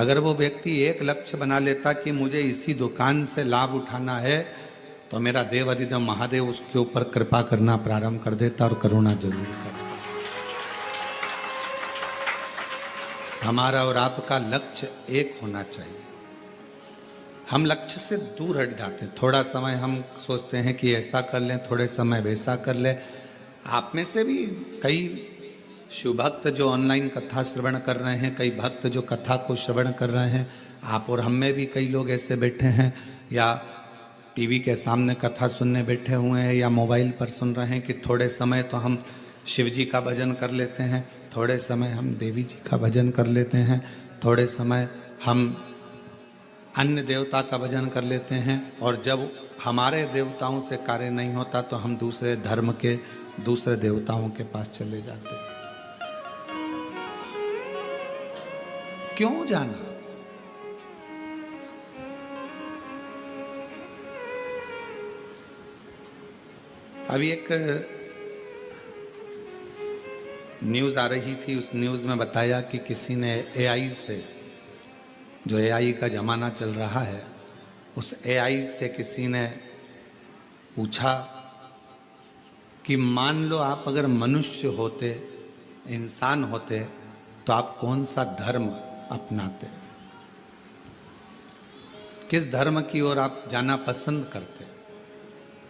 अगर वो व्यक्ति एक लक्ष्य बना लेता कि मुझे इसी दुकान से लाभ उठाना है, तो मेरा देव अधिदेव महादेव उसके ऊपर कृपा करना प्रारंभ कर देता और करुणा जरूर करता। हमारा और आपका लक्ष्य एक होना चाहिए। हम लक्ष्य से दूर हट जाते हैं। थोड़ा समय हम सोचते हैं कि ऐसा कर लें, थोड़े समय वैसा कर लें। आप में से भी कई शिव भक्त जो ऑनलाइन कथा श्रवण कर रहे हैं, कई भक्त जो कथा को श्रवण कर रहे हैं, आप और हम में भी कई लोग ऐसे बैठे हैं या टीवी के सामने कथा सुनने बैठे हुए हैं या मोबाइल पर सुन रहे हैं कि थोड़े समय तो हम शिव जी का भजन कर लेते हैं, थोड़े समय हम देवी जी का भजन कर लेते हैं, थोड़े समय हम अन्य देवता का भजन कर लेते हैं, और जब हमारे देवताओं से कार्य नहीं होता तो हम दूसरे धर्म के दूसरे देवताओं के पास चले जाते हैं। क्यों जाना? अभी एक न्यूज़ आ रही थी, उस न्यूज़ में बताया कि किसी ने एआई से, जो एआई का ज़माना चल रहा है, उस एआई से किसी ने पूछा कि मान लो आप अगर मनुष्य होते, इंसान होते, तो आप कौन सा धर्म अपनाते? किस धर्म की ओर आप जाना पसंद करते?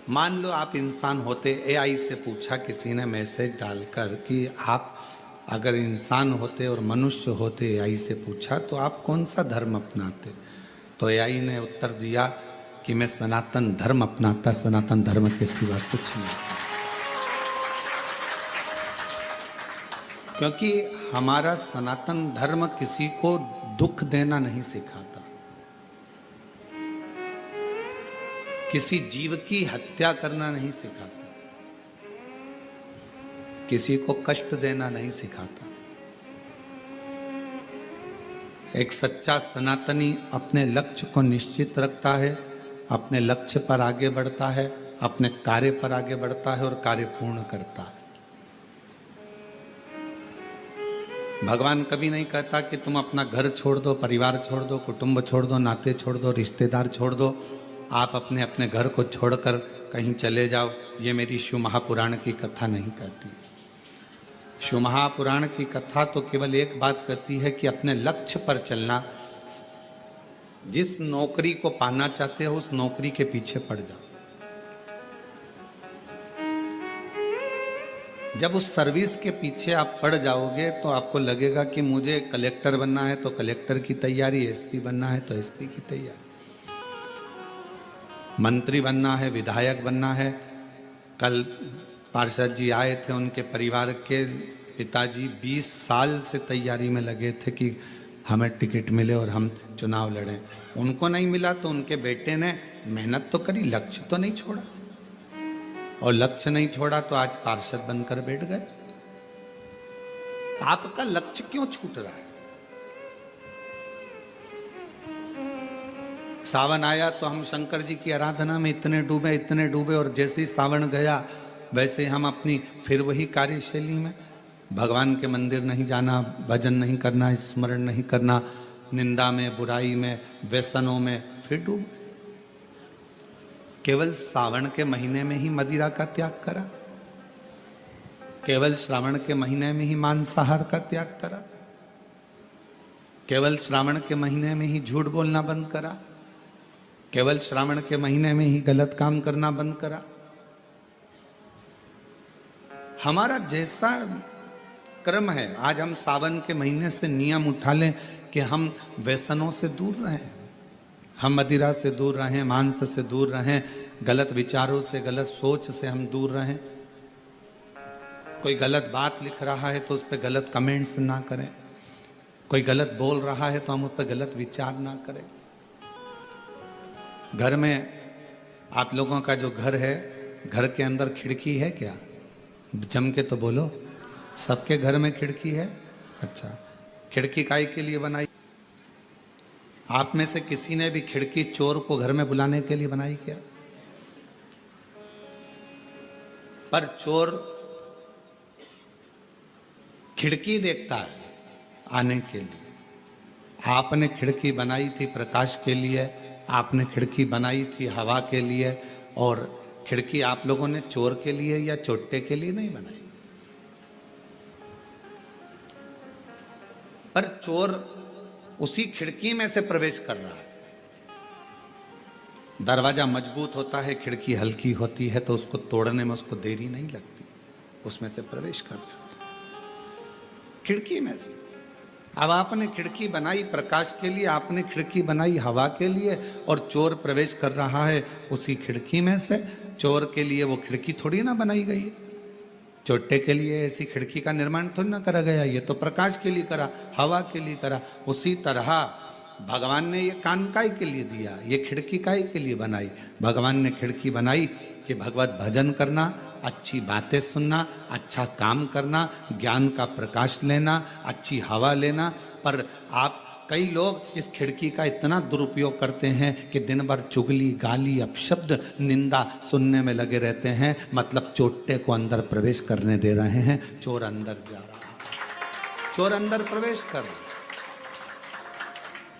मान लो आप इंसान होते, एआई से पूछा किसी ने मैसेज डालकर कि आप अगर इंसान होते और मनुष्य होते, एआई से पूछा, तो आप कौन सा धर्म अपनाते? तो एआई ने उत्तर दिया कि मैं सनातन धर्म अपनाता, सनातन धर्म के सिवा कुछ नहीं। क्योंकि हमारा सनातन धर्म किसी को दुख देना नहीं सिखाता, किसी जीव की हत्या करना नहीं सिखाता, किसी को कष्ट देना नहीं सिखाता। एक सच्चा सनातनी अपने लक्ष्य को निश्चित रखता है, अपने लक्ष्य पर आगे बढ़ता है, अपने कार्य पर आगे बढ़ता है और कार्य पूर्ण करता है। भगवान कभी नहीं कहता कि तुम अपना घर छोड़ दो, परिवार छोड़ दो, कुटुंब छोड़ दो, नाते छोड़ दो, रिश्तेदार छोड़ दो, आप अपने अपने घर को छोड़कर कहीं चले जाओ। ये मेरी शिव महापुराण की कथा नहीं कहती। शिव महापुराण की कथा तो केवल एक बात कहती है कि अपने लक्ष्य पर चलना। जिस नौकरी को पाना चाहते हो उस नौकरी के पीछे पड़ जाओ। जब उस सर्विस के पीछे आप पड़ जाओगे तो आपको लगेगा कि मुझे कलेक्टर बनना है तो कलेक्टर की तैयारी, एसपी बनना है तो एसपी की तैयारी, मंत्री बनना है, विधायक बनना है। कल पार्षद जी आए थे, उनके परिवार के पिताजी 20 साल से तैयारी में लगे थे कि हमें टिकट मिले और हम चुनाव लड़ें। उनको नहीं मिला तो उनके बेटे ने मेहनत तो करी, लक्ष्य तो नहीं छोड़ा, और लक्ष्य नहीं छोड़ा तो आज पार्षद बनकर बैठ गए। आपका लक्ष्य क्यों छूट रहा है? सावन आया तो हम शंकर जी की आराधना में इतने डूबे, और जैसे ही सावन गया वैसे हम अपनी फिर वही कार्यशैली में, भगवान के मंदिर नहीं जाना, भजन नहीं करना, स्मरण नहीं करना, निंदा में, बुराई में, व्यसनों में फिर डूब गए। केवल सावन के महीने में ही मदिरा का त्याग करा, केवल श्रावण के महीने में ही मांसाहार का त्याग करा, केवल श्रावण के महीने में ही झूठ बोलना बंद करा, केवल श्रावण के महीने में ही गलत काम करना बंद करा। हमारा जैसा क्रम है, आज हम सावन के महीने से नियम उठा लें कि हम व्यसनों से दूर रहें, हम मदिरा से दूर रहें, मांस से दूर रहें, गलत विचारों से, गलत सोच से हम दूर रहें। कोई गलत बात लिख रहा है तो उस पर गलत कमेंट्स ना करें, कोई गलत बोल रहा है तो हम उस पर गलत विचार ना करें। घर में आप लोगों का जो घर है, घर के अंदर खिड़की है क्या? जम के तो बोलो, सबके घर में खिड़की है। अच्छा, खिड़की काहे के लिए बनाई? आप में से किसी ने भी खिड़की चोर को घर में बुलाने के लिए बनाई क्या? पर चोर खिड़की देखता है आने के लिए, आपने खिड़की बनाई थी प्रकाश के लिए, आपने खिड़की बनाई थी हवा के लिए, और खिड़की आप लोगों ने चोर के लिए या चोट्टे के लिए नहीं बनाई। पर चोर उसी खिड़की में से प्रवेश कर रहा है। दरवाजा मजबूत होता है, खिड़की हल्की होती है, तो उसको तोड़ने में उसको देरी नहीं लगती, उसमें से प्रवेश कर जाता खिड़की में से। अब आपने खिड़की बनाई प्रकाश के लिए, आपने खिड़की बनाई हवा के लिए, और चोर प्रवेश कर रहा है उसी खिड़की में से। चोर के लिए वो खिड़की थोड़ी ना बनाई गई है, चोट्टे के लिए ऐसी खिड़की का निर्माण थोड़ी ना करा गया, ये तो प्रकाश के लिए करा, हवा के लिए करा। उसी तरह भगवान ने ये कान काय के लिए दिया, ये खिड़की काय के लिए बनाई। भगवान ने खिड़की बनाई कि भगवत भजन करना, अच्छी बातें सुनना, अच्छा काम करना, ज्ञान का प्रकाश लेना, अच्छी हवा लेना। पर आप कई लोग इस खिड़की का इतना दुरुपयोग करते हैं कि दिन भर चुगली, गाली, अपशब्द, निंदा सुनने में लगे रहते हैं। मतलब चोट्टे को अंदर प्रवेश करने दे रहे हैं, चोर अंदर जा रहा है, चोर अंदर प्रवेश कर रहा है।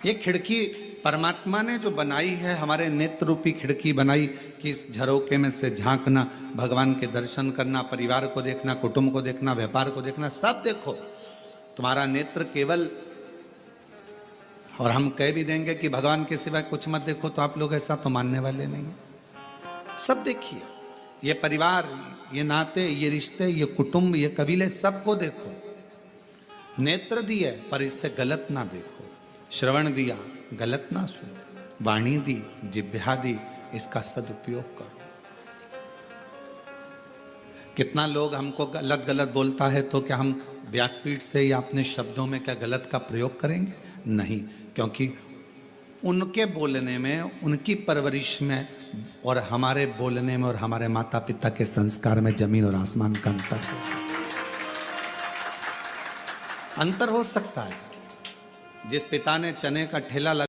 ये खिड़की परमात्मा ने जो बनाई है, हमारे नेत्र रूपी खिड़की बनाई कि इस झरोके में से झांकना, भगवान के दर्शन करना, परिवार को देखना, कुटुंब को देखना, व्यापार को देखना, सब देखो। तुम्हारा नेत्र केवल, और हम कह भी देंगे कि भगवान के सिवाय कुछ मत देखो, तो आप लोग ऐसा तो मानने वाले नहीं हैं। सब देखिए, ये परिवार, ये नाते, ये रिश्ते, ये कुटुंब, ये कबीले, सबको देखो। नेत्र दिए पर इससे गलत ना देखो, श्रवण दिया गलत ना सुनो, वाणी दी, जिह्वा दी, इसका सदुपयोग करो। कितना लोग हमको गलत गलत बोलता है, तो क्या हम व्यासपीठ से या अपने शब्दों में क्या गलत का प्रयोग करेंगे? नहीं, क्योंकि उनके बोलने में, उनकी परवरिश में और हमारे बोलने में और हमारे माता पिता के संस्कार में जमीन और आसमान का अंतर हो सकता है। जिस पिता ने चने का ठेला